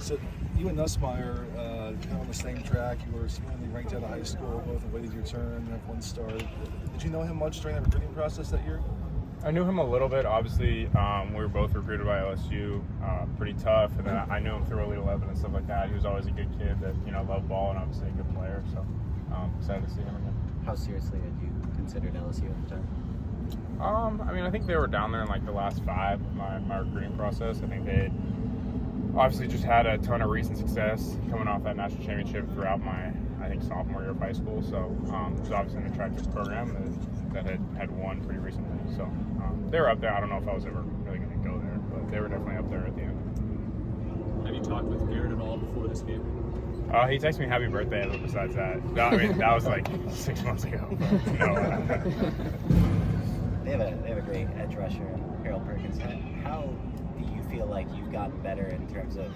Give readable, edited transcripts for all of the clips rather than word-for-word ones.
So you and Nussmeier, kind of on the same track. You were seemingly ranked out of high school, both awaited your turn, have one star. Did you know him much during that recruiting process that year? I knew him a little bit. Obviously, we were both recruited by LSU, pretty tough, and then I knew him through Elite 11 and stuff like that. He was always a good kid that loved ball and obviously a good player. So excited to see him again. How seriously had you considered LSU at the time? I think they were down there in like the last 5 of my recruiting process. I think they had obviously just had a ton of recent success coming off that national championship throughout my, I think, sophomore year of high school. So it was obviously an attractive program that had won pretty recently. So they were up there. I don't know if I was ever really going to go there, but they were definitely up there at the end. Have you talked with Garrett at all before this game? He texted me happy birthday, but besides that, that was like 6 months ago. But no. They have a great edge rusher, Harold Perkins. How do you feel like you've gotten better in terms of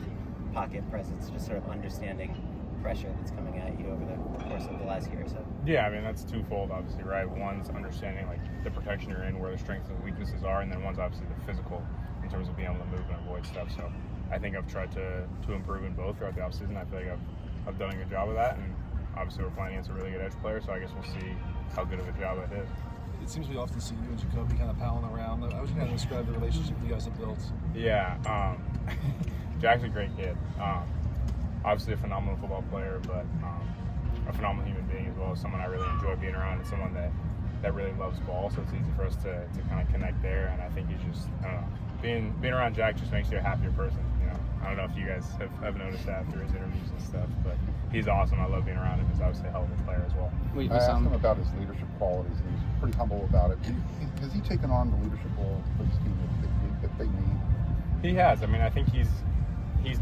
pocket presence, just sort of understanding pressure that's coming at you over the course of the last year or so? Yeah, that's twofold, obviously, right? One's understanding like the protection you're in, where the strengths and weaknesses are, and then one's obviously the physical in terms of being able to move and avoid stuff. So I think I've tried to improve in both throughout the offseason. I feel like I've done a good job of that, and obviously we're playing against a really good edge player, so I guess we'll see how good of a job it is. It seems we often see you and Jacoby kind of palling around. I was going to describe the relationship you guys have built. Yeah, Jack's a great kid. Obviously a phenomenal football player, but a phenomenal human being as well. Someone I really enjoy being around, and someone that really loves ball. So it's easy for us to kind of connect there. And I think he's just, I don't know, being around Jack just makes you a happier person. I don't know if you guys have noticed that through his interviews and stuff, but he's awesome. I love being around him. He's obviously a hell of a player as well. I asked him about his leadership qualities, and he's pretty humble about it. Has he taken on the leadership role for this team that they need? He has. I think he's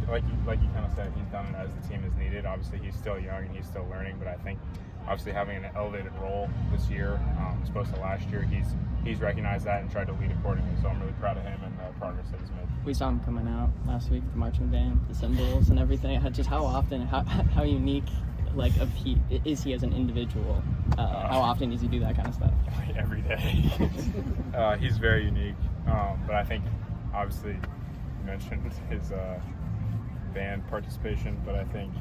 like you kind of said, he's done it as the team is needed. Obviously, he's still young and he's still learning, but I think obviously having an elevated role this year, as opposed to last year, he's recognized that and tried to lead accordingly. So I'm really proud of him and the progress that he's made. We saw him coming out last week, the marching band, the cymbals and everything. Just how often, how unique, like, is he as an individual? How often does he do that kind of stuff? Every day. He's very unique, but I think obviously you mentioned his band participation, but I think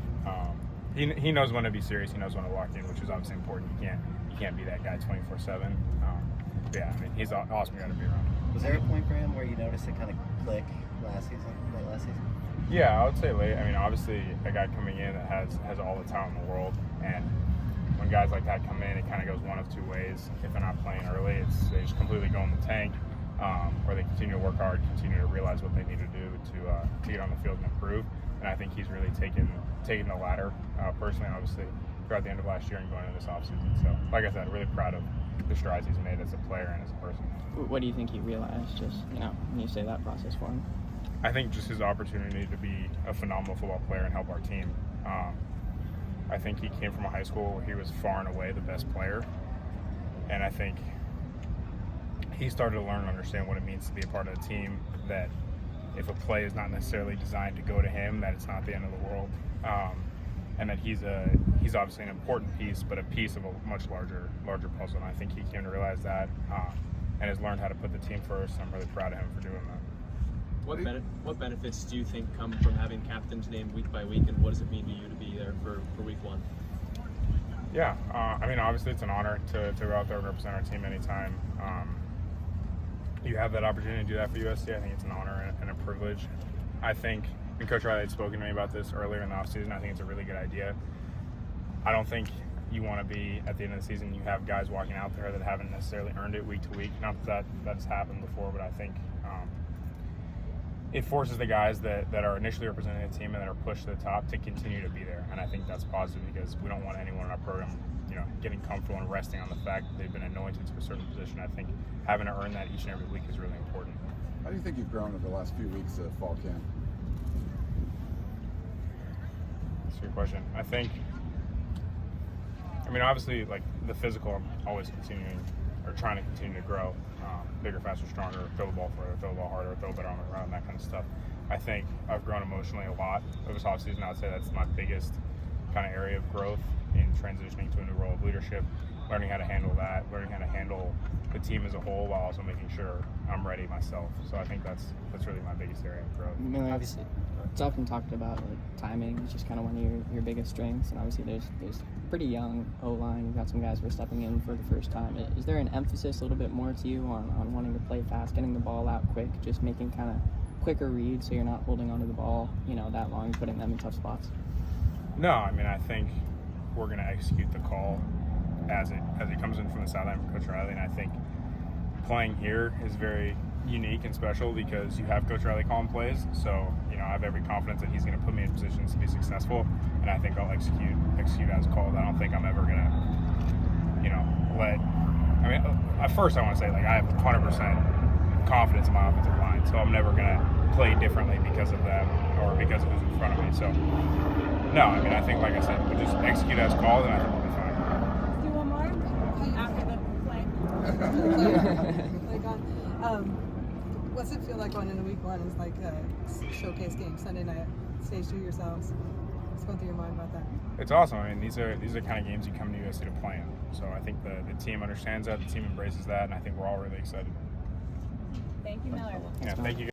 he knows when to be serious. He knows when to lock in, which is obviously important. You can't be that guy 24/7. Yeah, he's an awesome guy to be around. Was there a point for him where you noticed it kind of click late last season? Yeah, I would say late. Obviously a guy coming in that has all the talent in the world, and when guys like that come in, it kind of goes one of two ways. If they're not playing early, they just completely go in the tank, or they continue to work hard, continue to realize what they need to do to get on the field and improve. And I think he's really taken the latter, personally, obviously, throughout the end of last year and going into this offseason. So, like I said, really proud of the strides he's made as a player and as a person. What do you think he realized, just, when you say that process for him? I think just his opportunity to be a phenomenal football player and help our team. I think he came from a high school where he was far and away the best player. And I think he started to learn and understand what it means to be a part of a team, that if a play is not necessarily designed to go to him, that it's not the end of the world. And that he's obviously an important piece, but a piece of a much larger puzzle. And I think he came to realize that and has learned how to put the team first. I'm really proud of him for doing that. What benefits do you think come from having captains named week by week, and what does it mean to you to be there for week one? Yeah, obviously it's an honor to go out there and represent our team anytime. You have that opportunity to do that for USC. I think it's an honor and a privilege. I think, and Coach Riley had spoken to me about this earlier in the offseason, I think it's a really good idea. I don't think you want to be, at the end of the season, you have guys walking out there that haven't necessarily earned it week to week. Not that that's happened before, but I think it forces the guys that are initially representing the team and that are pushed to the top to continue to be there. And I think that's positive, because we don't want anyone in our program getting comfortable and resting on the fact that they've been anointed to a certain position. I think having to earn that each and every week is really important. How do you think you've grown over the last few weeks of fall camp? That's a good question. I think, obviously, like the physical, I'm always continuing or trying to continue to grow. Bigger, faster, stronger, throw the ball further, throw the ball harder, throw better on the ground, that kind of stuff. I think I've grown emotionally a lot over this offseason. I would say that's my biggest kind of area of growth in transitioning to a new role of leadership. learning how to handle that, learning how to handle the team as a whole while also making sure I'm ready myself. So I think that's really my biggest area of growth. Miller, Obviously. it's often talked about like timing is just kind of one of your biggest strengths, and obviously there's pretty young O-line. You've got some guys who are stepping in for the first time. Is there an emphasis a little bit more to you on wanting to play fast, getting the ball out quick, just making kind of quicker reads so you're not holding onto the ball, that long, putting them in tough spots? No, I mean, I think we're going to execute the call as it comes in from the sideline from Coach Riley, and I think playing here is very unique and special because you have Coach Riley calling plays. So, I have every confidence that he's going to put me in positions to be successful, and I think I'll execute as called. I don't think I'm ever going to, at first I want to say, I have 100% confidence in my offensive line, so I'm never going to play differently because of them or because of who's in front of me. So, no, I think, like I said, we'll just execute as called, and I think we'll be fine. Do one more after the play. What's it feel like going into week one? It's like a showcase game, Sunday night, stage 2 yourselves. What's going through your mind about that? It's awesome. These are the kind of games you come to USC to play in. So I think the team understands that, the team embraces that, and I think we're all really excited. Thank you, Miller. Yeah, thank you.